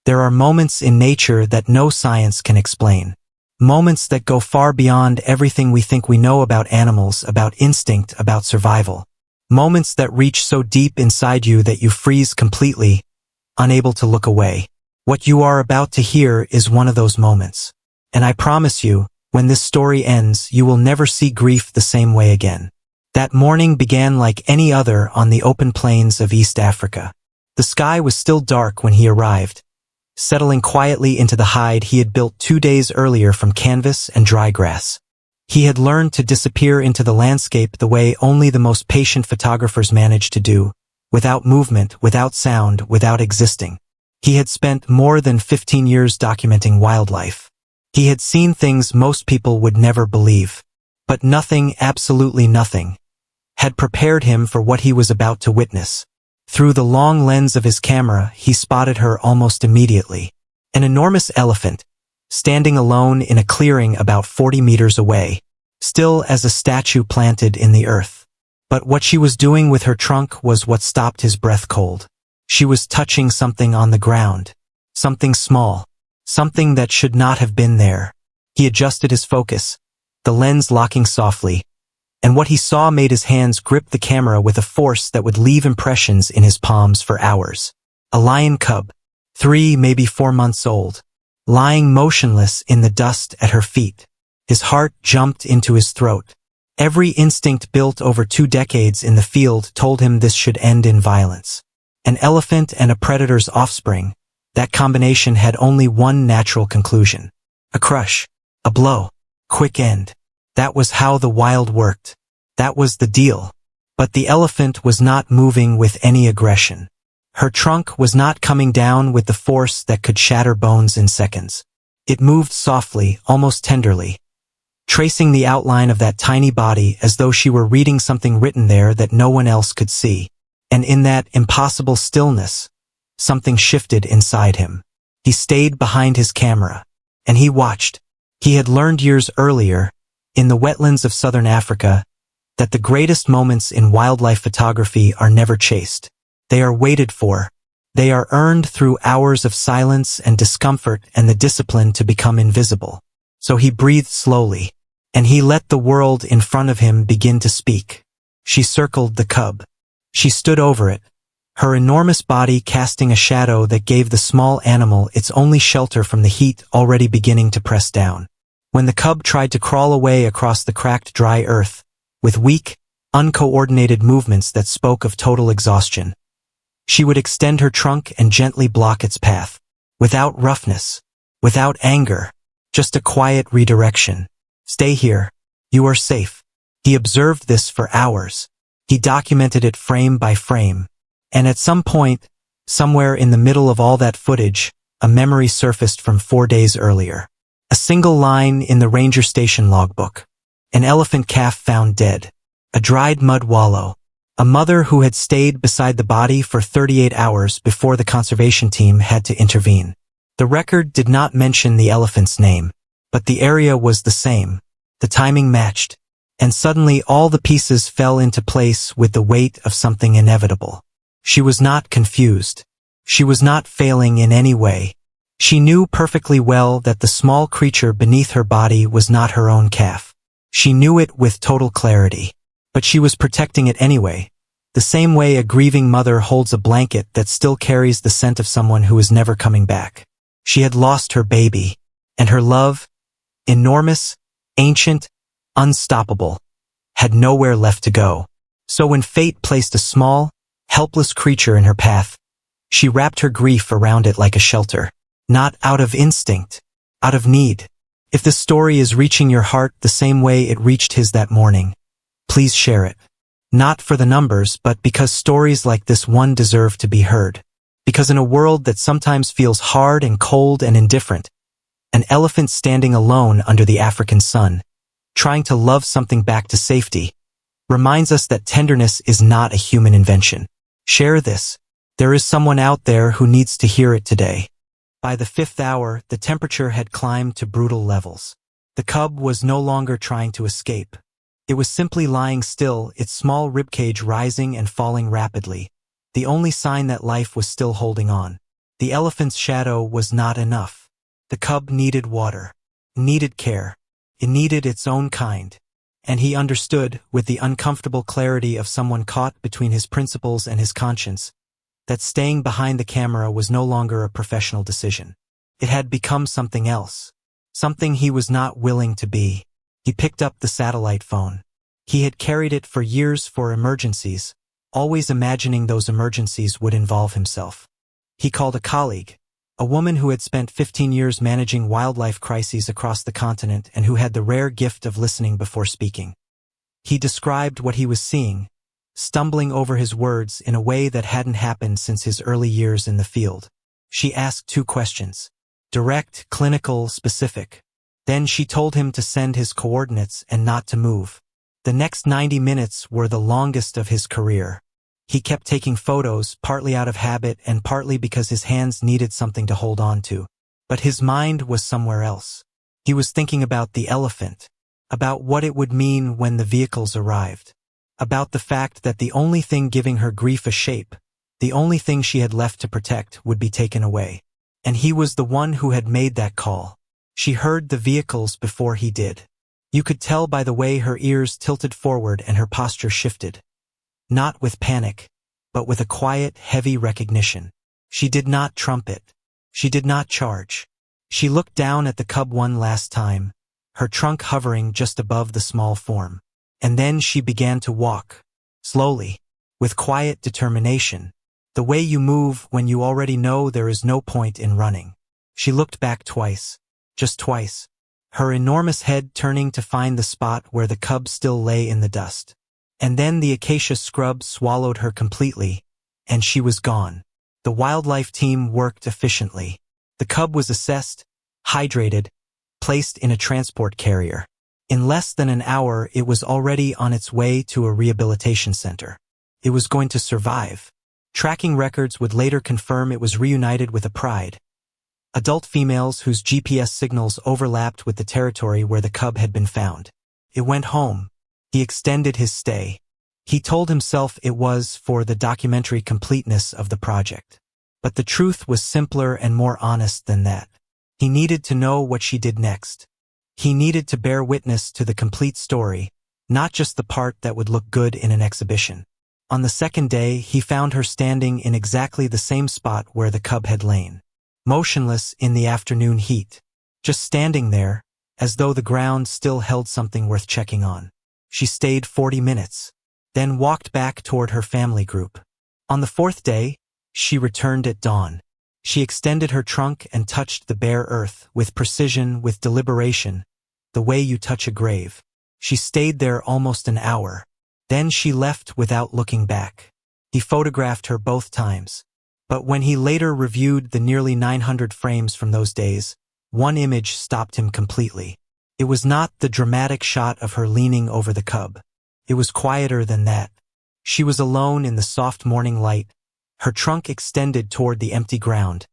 There are moments in nature that no science can explain. Moments that go far beyond everything we think we know about animals, about instinct, about survival. Moments that reach so deep inside you that you freeze completely, unable to look away. What you are about to hear is one of those moments. And I promise you, when this story ends, you will never see grief the same way again. That morning began like any other on the open plains of East Africa. The sky was still dark when he arrived, settling quietly into the hide he had built 2 days earlier from canvas and dry grass. He had learned to disappear into the landscape the way only the most patient photographers manage to do, without movement, without sound, without existing. He had spent more than 15 years documenting wildlife. He had seen things most people would never believe. But nothing, absolutely nothing, had prepared him for what he was about to witness. Through the long lens of his camera, he spotted her almost immediately. An enormous elephant, standing alone in a clearing about 40 meters away, still as a statue planted in the earth. But what she was doing with her trunk was what stopped his breath cold. She was touching something on the ground. Something small. Something that should not have been there. He adjusted his focus, the lens locking softly, and what he saw made his hands grip the camera with a force that would leave impressions in his palms for hours. A lion cub, 3, maybe 4 months old, lying motionless in the dust at her feet. His heart jumped into his throat. Every instinct built over 2 decades in the field told him this should end in violence. An elephant and a predator's offspring, that combination had only one natural conclusion. A crush, a blow, quick end. That was how the wild worked. That was the deal. But the elephant was not moving with any aggression. Her trunk was not coming down with the force that could shatter bones in seconds. It moved softly, almost tenderly, tracing the outline of that tiny body as though she were reading something written there that no one else could see. And in that impossible stillness, something shifted inside him. He stayed behind his camera, and he watched. He had learned years earlier, in the wetlands of southern Africa, that the greatest moments in wildlife photography are never chased. They are waited for. They are earned through hours of silence and discomfort and the discipline to become invisible. So he breathed slowly, and he let the world in front of him begin to speak. She circled the cub. She stood over it, her enormous body casting a shadow that gave the small animal its only shelter from the heat already beginning to press down. When the cub tried to crawl away across the cracked dry earth, with weak, uncoordinated movements that spoke of total exhaustion, she would extend her trunk and gently block its path. Without roughness, without anger, just a quiet redirection. Stay here. You are safe. He observed this for hours. He documented it frame by frame. And at some point, somewhere in the middle of all that footage, a memory surfaced from 4 days earlier. A single line in the ranger station logbook. An elephant calf found dead. A dried mud wallow. A mother who had stayed beside the body for 38 hours before the conservation team had to intervene. The record did not mention the elephant's name, but the area was the same. The timing matched. And suddenly all the pieces fell into place with the weight of something inevitable. She was not confused. She was not failing in any way. She knew perfectly well that the small creature beneath her body was not her own calf. She knew it with total clarity. But she was protecting it anyway, the same way a grieving mother holds a blanket that still carries the scent of someone who is never coming back. She had lost her baby, and her love, enormous, ancient, unstoppable, had nowhere left to go. So when fate placed a small, helpless creature in her path, she wrapped her grief around it like a shelter. Not out of instinct, out of need. If this story is reaching your heart the same way it reached his that morning, please share it. Not for the numbers, but because stories like this one deserve to be heard. Because in a world that sometimes feels hard and cold and indifferent, an elephant standing alone under the African sun, trying to love something back to safety, reminds us that tenderness is not a human invention. Share this. There is someone out there who needs to hear it today. By the 5th hour, the temperature had climbed to brutal levels. The cub was no longer trying to escape. It was simply lying still, its small ribcage rising and falling rapidly, the only sign that life was still holding on. The elephant's shadow was not enough. The cub needed water, needed care. It needed its own kind. And he understood, with the uncomfortable clarity of someone caught between his principles and his conscience, that staying behind the camera was no longer a professional decision. It had become something else. Something he was not willing to be. He picked up the satellite phone. He had carried it for years for emergencies, always imagining those emergencies would involve himself. He called a colleague, a woman who had spent 15 years managing wildlife crises across the continent and who had the rare gift of listening before speaking. He described what he was seeing, stumbling over his words in a way that hadn't happened since his early years in the field. She asked 2 questions. Direct, clinical, specific. Then she told him to send his coordinates and not to move. The next 90 minutes were the longest of his career. He kept taking photos, partly out of habit and partly because his hands needed something to hold on to. But his mind was somewhere else. He was thinking about the elephant, about what it would mean when the vehicles arrived, about the fact that the only thing giving her grief a shape, the only thing she had left to protect, would be taken away. And he was the one who had made that call. She heard the vehicles before he did. You could tell by the way her ears tilted forward and her posture shifted. Not with panic, but with a quiet, heavy recognition. She did not trumpet. She did not charge. She looked down at the cub one last time, her trunk hovering just above the small form. And then she began to walk, slowly, with quiet determination, the way you move when you already know there is no point in running. She looked back twice, just twice, her enormous head turning to find the spot where the cub still lay in the dust. And then the acacia scrub swallowed her completely, and she was gone. The wildlife team worked efficiently. The cub was assessed, hydrated, placed in a transport carrier. In less than an hour, it was already on its way to a rehabilitation center. It was going to survive. Tracking records would later confirm it was reunited with a pride. Adult females whose GPS signals overlapped with the territory where the cub had been found. It went home. He extended his stay. He told himself it was for the documentary completeness of the project. But the truth was simpler and more honest than that. He needed to know what she did next. He needed to bear witness to the complete story, not just the part that would look good in an exhibition. On the second day, he found her standing in exactly the same spot where the cub had lain. Motionless in the afternoon heat. Just standing there, as though the ground still held something worth checking on. She stayed 40 minutes, then walked back toward her family group. On the 4th day, she returned at dawn. She extended her trunk and touched the bare earth, with precision, with deliberation, the way you touch a grave. She stayed there almost an hour. Then she left without looking back. He photographed her both times. But when he later reviewed the nearly 900 frames from those days, one image stopped him completely. It was not the dramatic shot of her leaning over the cub. It was quieter than that. She was alone in the soft morning light, her trunk extended toward the empty ground,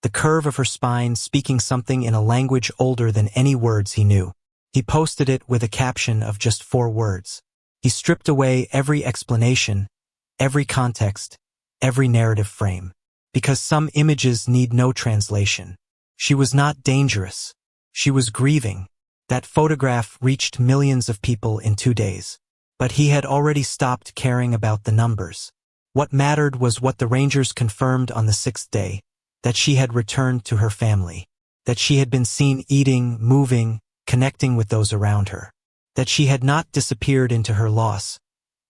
the curve of her spine speaking something in a language older than any words he knew. He posted it with a caption of just 4 words. He stripped away every explanation, every context, every narrative frame. Because some images need no translation. She was not dangerous. She was grieving. That photograph reached millions of people in 2 days. But he had already stopped caring about the numbers. What mattered was what the rangers confirmed on the 6th day, that she had returned to her family, that she had been seen eating, moving, connecting with those around her, that she had not disappeared into her loss,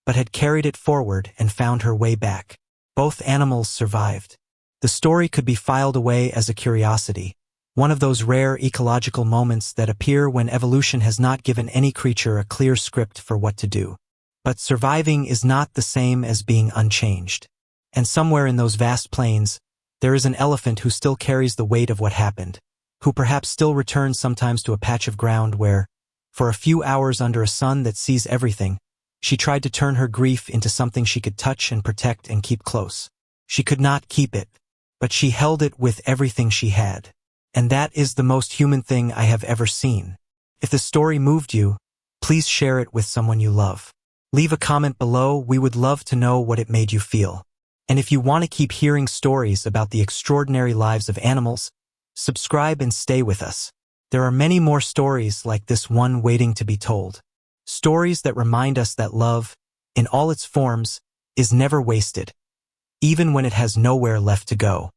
but had carried it forward and found her way back. Both animals survived. The story could be filed away as a curiosity, one of those rare ecological moments that appear when evolution has not given any creature a clear script for what to do. But surviving is not the same as being unchanged. And somewhere in those vast plains, there is an elephant who still carries the weight of what happened, who perhaps still returns sometimes to a patch of ground where, for a few hours under a sun that sees everything, she tried to turn her grief into something she could touch and protect and keep close. She could not keep it, but she held it with everything she had. And that is the most human thing I have ever seen. If the story moved you, please share it with someone you love. Leave a comment below. We would love to know what it made you feel. And if you want to keep hearing stories about the extraordinary lives of animals, subscribe and stay with us. There are many more stories like this one waiting to be told. Stories that remind us that love, in all its forms, is never wasted, even when it has nowhere left to go.